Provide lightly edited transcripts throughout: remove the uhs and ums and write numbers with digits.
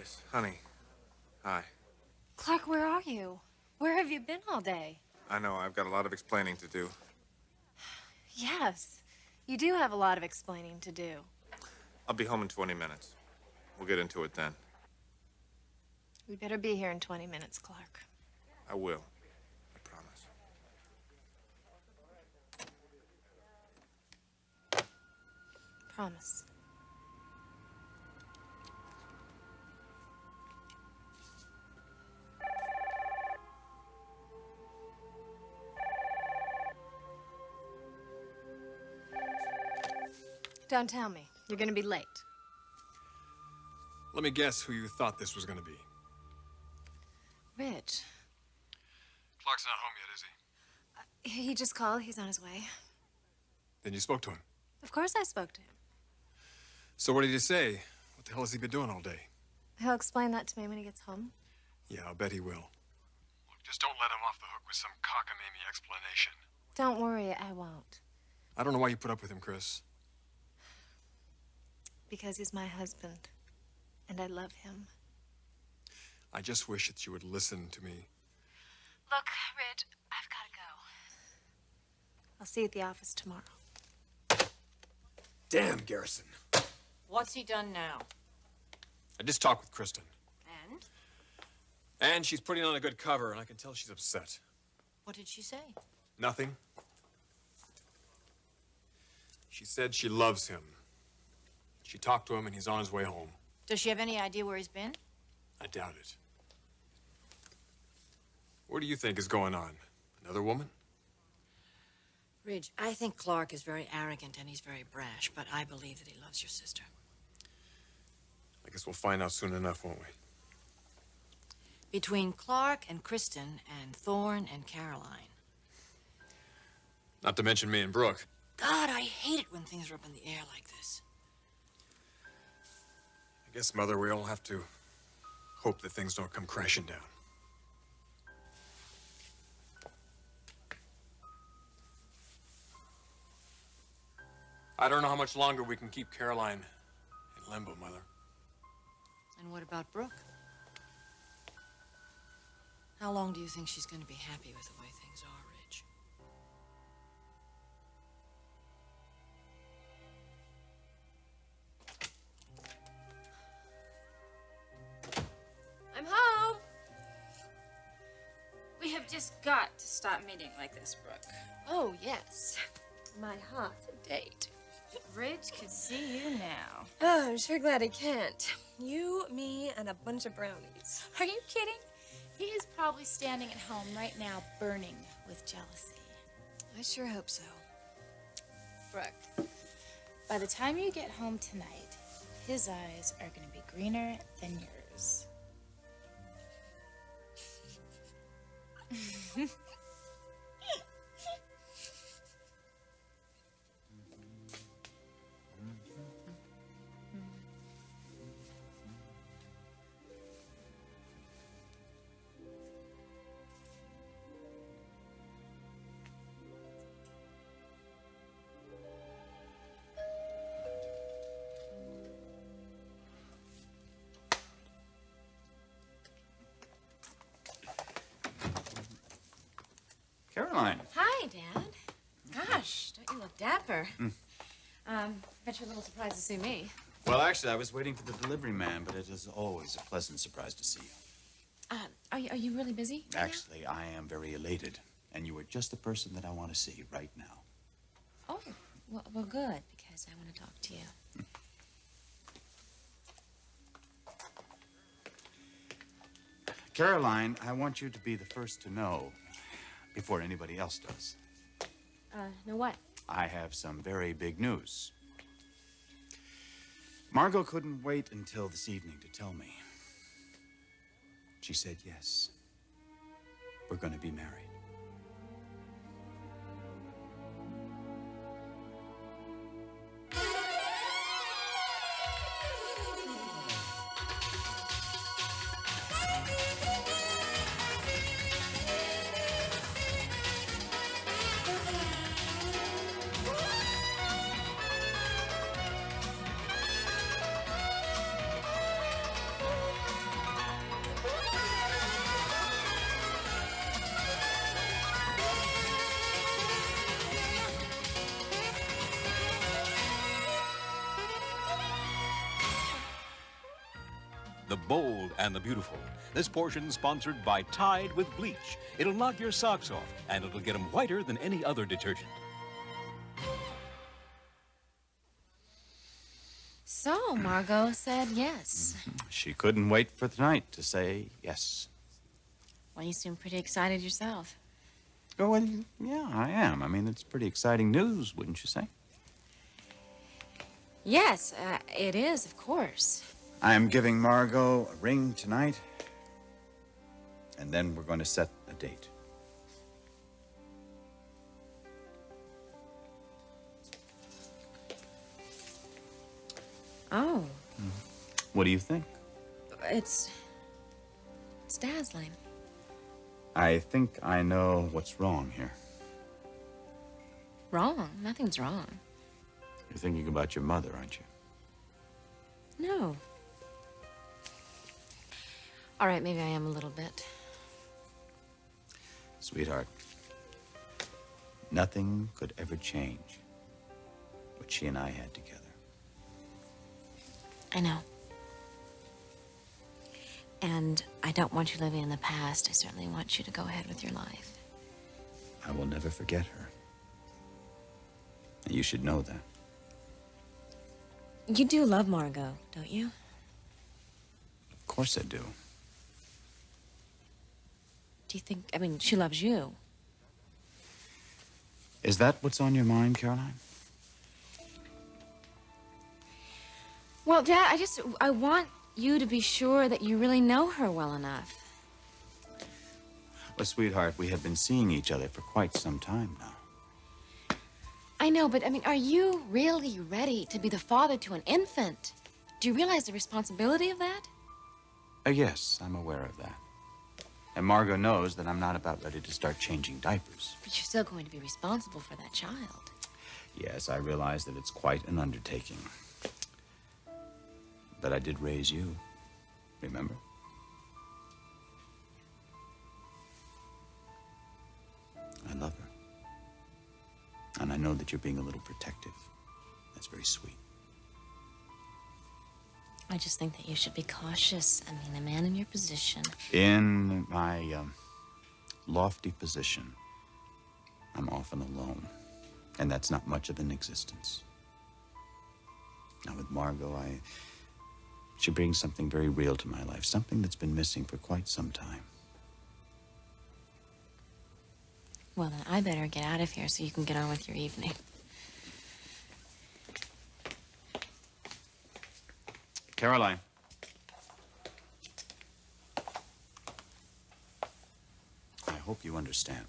is. Honey, hi. Clarke, where are you? Where have you been all day? I know, I've got a lot of explaining to do. Yes, you do have a lot of explaining to do. I'll be home in 20 minutes. We'll get into it then. We better be here in 20 minutes, Clarke. I will. I promise. Promise. Don't tell me. You're gonna be late. Let me guess who you thought this was gonna be. Rich. Clarke's not home yet, is he? He just called. He's on his way. Then you spoke to him. Of course I spoke to him. So what did he say? What the hell has he been doing all day? He'll explain that to me when he gets home. Yeah, I'll bet he will. Look, just don't let him off the hook with some cockamamie explanation. Don't worry, I won't. I don't know why you put up with him, Chris. Because he's my husband, and I love him. I just wish that you would listen to me. Look, Rich, I've got to go. I'll see you at the office tomorrow. Damn, Garrison. What's he done now? I just talked with Kristen. And? And she's putting on a good cover, and I can tell she's upset. What did she say? Nothing. She said she loves him. She talked to him, and he's on his way home. Does she have any idea where he's been? I doubt it. What do you think is going on? Another woman? Ridge, I think Clarke is very arrogant and he's very brash, but I believe that he loves your sister. I guess we'll find out soon enough, won't we? Between Clarke and Kristen and Thorne and Caroline. Not to mention me and Brooke. God, I hate it when things are up in the air like this. I guess, Mother, we all have to hope that things don't come crashing down. I don't know how much longer we can keep Caroline in limbo, Mother. And what about Brooke? How long do you think she's going to be happy with the way things are, Ridge? I'm home. We have just got to stop meeting like this, Brooke. Oh, yes. My heart a date. Ridge could see you now. Oh, I'm sure glad he can't. You, me, and a bunch of brownies. Are you kidding? He is probably standing at home right now, burning with jealousy. I sure hope so. Brooke, by the time you get home tonight, his eyes are going to be greener than yours. Caroline. Hi, Dad. Gosh, don't you look dapper. Bet you're a little surprised to see me. Well, actually, I was waiting for the delivery man, but it is always a pleasant surprise to see you. Are you really busy right Actually, I am very elated, and you are just the person that I want to see right now. now? Oh, well, good, because I want to talk to you. Caroline, I want you to be the first to know before anybody else does. Know what? I have some very big news. Margo couldn't wait until this evening to tell me. She said yes. We're going to be married. the bold and the beautiful. This portion sponsored by Tide with bleach. It'll knock your socks off, and it'll get them whiter than any other detergent. So, Margo said yes. She couldn't wait for tonight to say yes. Well, you seem pretty excited yourself. Oh, well, yeah, I am. I mean, it's pretty exciting news, wouldn't you say? Yes, it is, of course. I am giving Margo a ring tonight, and then we're going to set a date. Oh. What do you think? It's dazzling. I think I know what's wrong here. Wrong? Nothing's wrong. You're thinking about your mother, aren't you? No. All right, maybe I am a little bit. Sweetheart, nothing could ever change what she and I had together. I know. And I don't want you living in the past. I certainly want you to go ahead with your life. I will never forget her. And you should know that. You do love Margo, don't you? Of course I do. Do you think, I mean, she loves you? Is that what's on your mind, Caroline? Well, Dad, I want you to be sure that you really know her well enough. Well, sweetheart, we have been seeing each other for quite some time now. I know, but I mean, are you really ready to be the father to an infant? Do you realize the responsibility of that? Yes, I'm aware of that. And Margo knows that I'm not about ready to start changing diapers. But you're still going to be responsible for that child. Yes, I realize that it's quite an undertaking. But I did raise you, remember? I love her. And I know that you're being a little protective. That's very sweet. I just think that you should be cautious. I mean, a man in your position. In my lofty position, I'm often alone. And that's not much of an existence. Now, with Margo, she brings something very real to my life, something that's been missing for quite some time. Well, then I better get out of here so you can get on with your evening. Caroline. I hope you understand.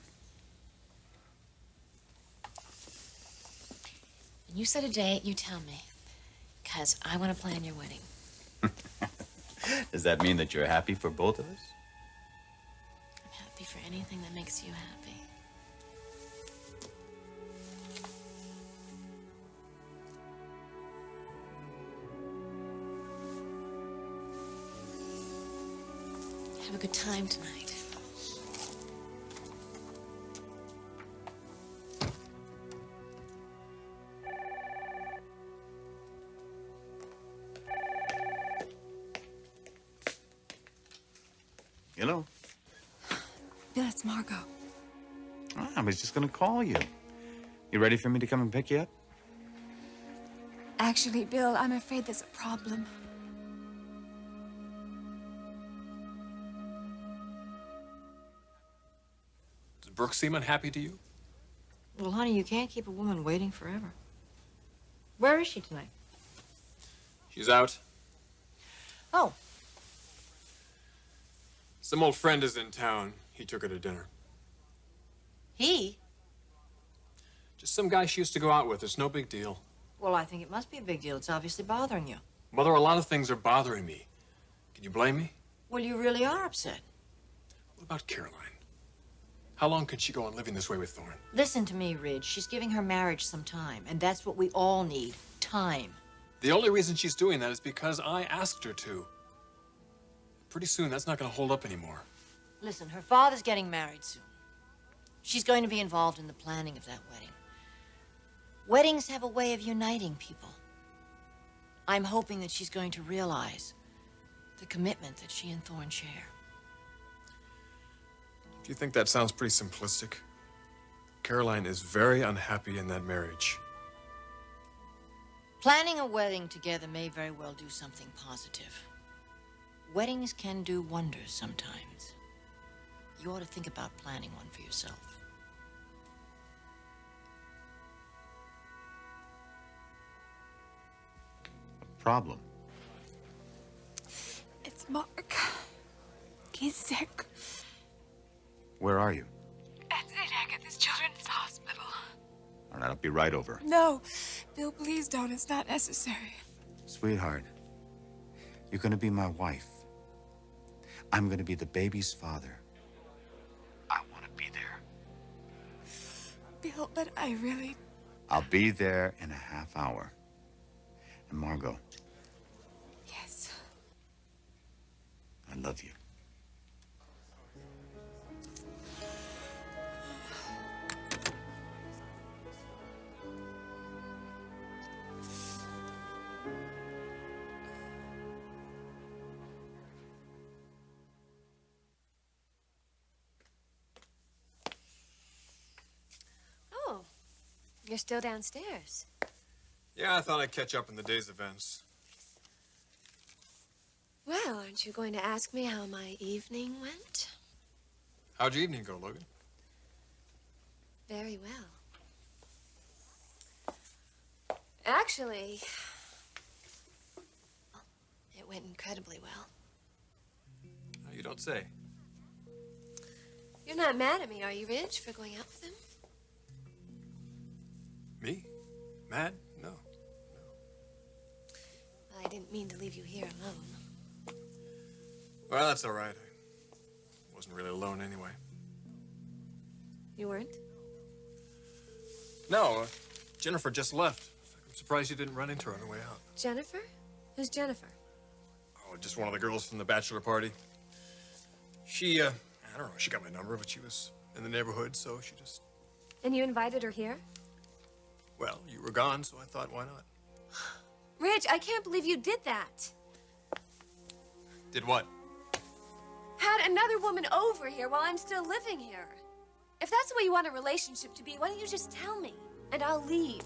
When you set a date, you tell me. Because I want to plan your wedding. Does that mean that you're happy for both of us? I'm happy for anything that makes you happy. Have a good time tonight. Hello? Bill, it's Margo. I was just going to call you. You ready for me to come and pick you up? Actually, Bill, I'm afraid there's a problem. Does Brooke seem unhappy to you? Well, honey, you can't keep a woman waiting forever. Where is she tonight? She's out. Oh. Some old friend is in town. He took her to dinner. He? Just some guy she used to go out with. It's no big deal. Well, I think it must be a big deal. It's obviously bothering you. Mother, a lot of things are bothering me. Can you blame me? Well, you really are upset. What about Caroline? How long can she go on living this way with Thorne? Listen to me, Ridge. She's giving her marriage some time, and that's what we all need. Time. The only reason she's doing that is because I asked her to. Pretty soon, that's not going to hold up anymore. Listen, her father's getting married soon. She's going to be involved in the planning of that wedding. Weddings have a way of uniting people. I'm hoping that she's going to realize the commitment that she and Thorne share. Do you think that sounds pretty simplistic? Caroline is very unhappy in that marriage. Planning a wedding together may very well do something positive. Weddings can do wonders sometimes. You ought to think about planning one for yourself. Problem. It's Mark. He's sick. Where are you? At St. Agatha's Children's Hospital. All right, I'll be right over. No. Bill, please don't. It's not necessary. Sweetheart, you're gonna be my wife. I'm gonna be the baby's father. I wanna be there. Bill, but I really... I'll be there in a half hour. And Margo, Yes. I love you. Oh, you're still downstairs. Yeah, I thought I'd catch up in the day's events. Well, aren't you going to ask me how my evening went? How'd your evening go, Logan? Very well. Actually, it went incredibly well. No, you don't say. You're not mad at me, are you, Ridge, for going out with him? Me? Mad? No. Well, I didn't mean to leave you here alone. Well, that's all right. I wasn't really alone anyway. You weren't? No, Jennifer just left. I'm surprised you didn't run into her on the way out. Jennifer? Who's Jennifer? Oh, just one of the girls from the bachelor party. She, I don't know, she got my number, but she was in the neighborhood, so she just... And you invited her here? Well, you were gone, so I thought, why not? Ridge, I can't believe you did that. Did what? Had another woman over here while I'm still living here. If that's the way you want a relationship to be, why don't you just tell me, and I'll leave.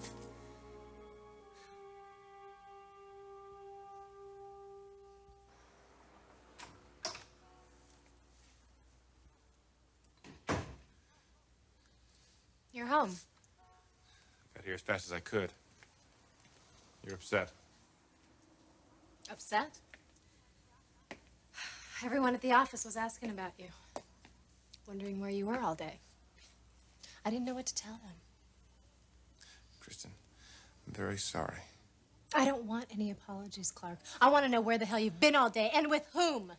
You're home. Got here as fast as I could. You're upset. Upset? Everyone at the office was asking about you. Wondering where you were all day. I didn't know what to tell them. Kristen, I'm very sorry. I don't want any apologies, Clarke. I want to know where the hell you've been all day and with whom.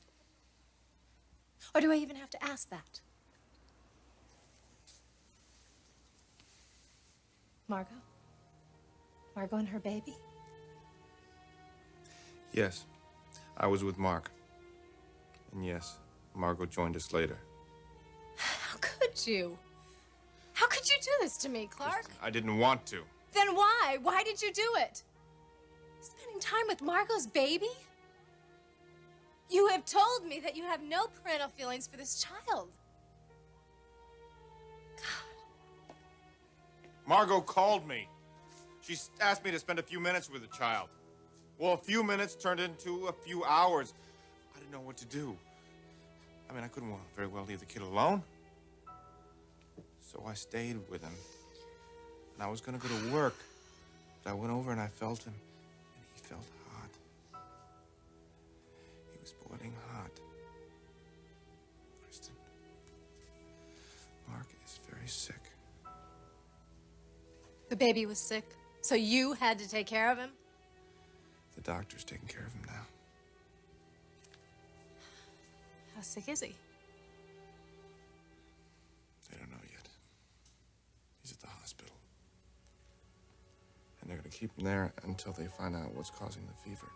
Or do I even have to ask that? Margo? Margo and her baby? Yes, I was with Mark. And yes, Margo joined us later. How could you? How could you do this to me, Clarke? Kristen, I didn't want to. Then why? Why did you do it? Spending time with Margo's baby? You have told me that you have no parental feelings for this child. Margo called me. She asked me to spend a few minutes with the child. Well, a few minutes turned into a few hours. I didn't know what to do. I mean, I couldn't very well leave the kid alone. So I stayed with him. And I was gonna go to work. But I went over and I felt him. And he felt hot. He was boiling hot. Kristen, Mark is very sick. The baby was sick, so you had to take care of him? The doctor's taking care of him now. How sick is he? They don't know yet. He's at the hospital. And they're gonna keep him there until they find out what's causing the fever.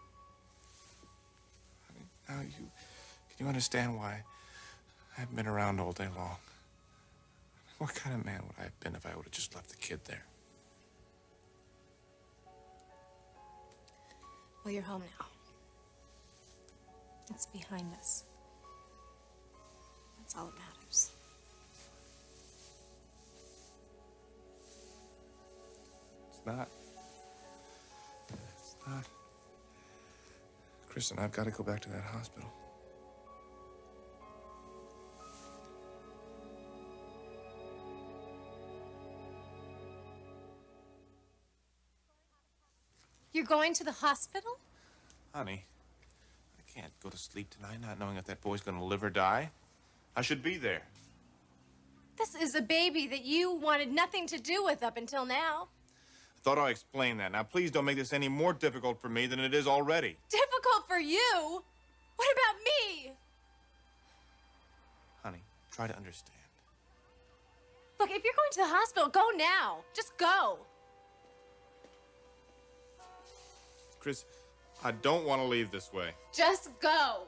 I mean, now can you understand why I haven't been around all day long? What kind of man would I have been if I would have just left the kid there? Well, you're home now. It's behind us. That's all that matters. It's not. It's not. Kristen, I've got to go back to that hospital. You're going to the hospital? Honey, I can't go to sleep tonight not knowing if that boy's going to live or die. I should be there. This is a baby that you wanted nothing to do with up until now. I thought I explained that. Now, please don't make this any more difficult for me than it is already. Difficult for you? What about me? Honey, try to understand. Look, if you're going to the hospital, go now. Just go. Chris, I don't want to leave this way. Just go.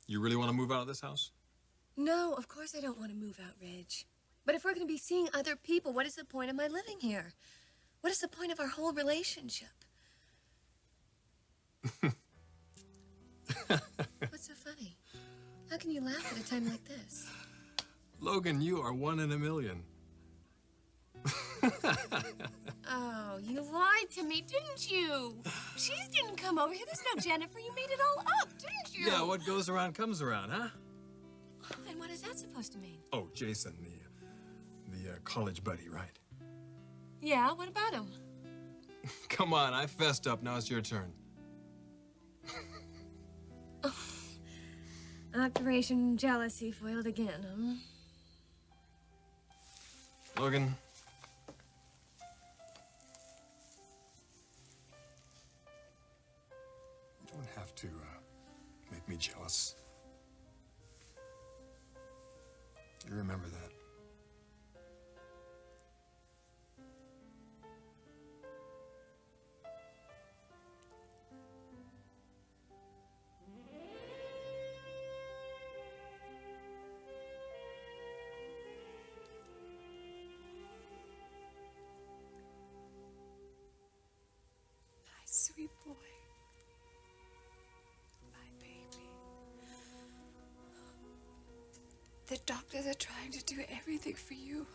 You really want to move out of this house? No, of course I don't want to move out, Reg. But if we're going to be seeing other people, what is the point of my living here? What is the point of our whole relationship? What's so funny? How can you laugh at a time like this? Logan, you are one in a million. Oh, you lied to me, didn't you? She didn't come over here. There's no Jennifer. You made it all up, didn't you? Yeah, what goes around comes around, huh? And what is that supposed to mean? Oh, Jason, the college buddy, right? Yeah, what about him? Come on, I fessed up. Now it's your turn. Operation Jealousy foiled again, huh? Logan. You don't have to make me jealous. You remember that. Sweet boy. My baby. The doctors are trying to do everything for you.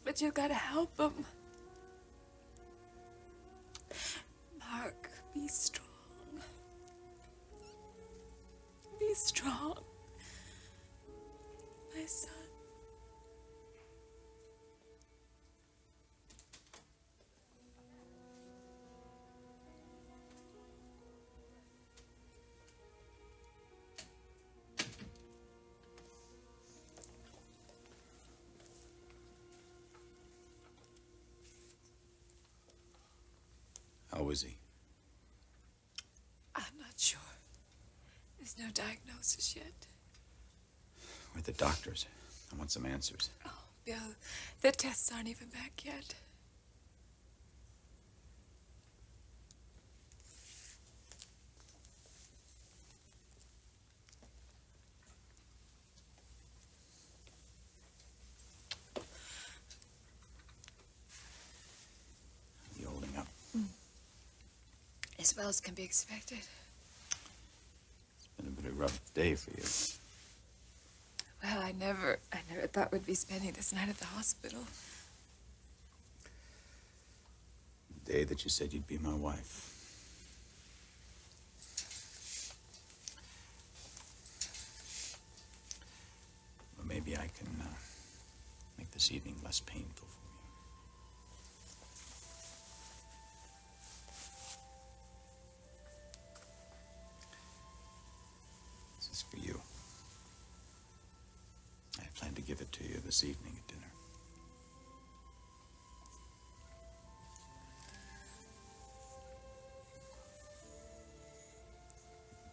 But you gotta help them. Mark, be strong. Be strong. My son. How is he? I'm not sure. There's no diagnosis yet. With the doctors. I want some answers. Oh, Bill, the tests aren't even back yet. You holding up? As well as can be expected. It's been a bit of a rough day for you. Well, I never thought we'd be spending this night at the hospital. The day that you said you'd be my wife. Well, maybe I can make this evening less painful for you. This is for you. I plan to give it to you this evening at dinner.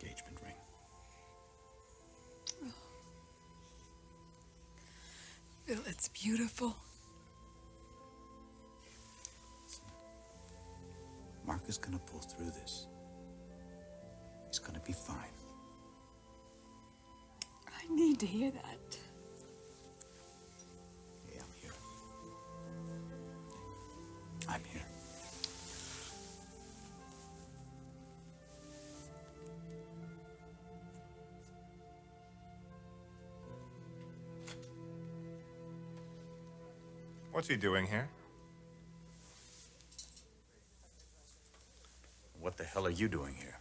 Engagement ring. It's been a bit of a rough day for you. Well, I feel it's beautiful. Mark is gonna pull through this. He's gonna be fine. I need to hear that. Hey, I'm here. I'm here. What's he doing here? What the hell are you doing here?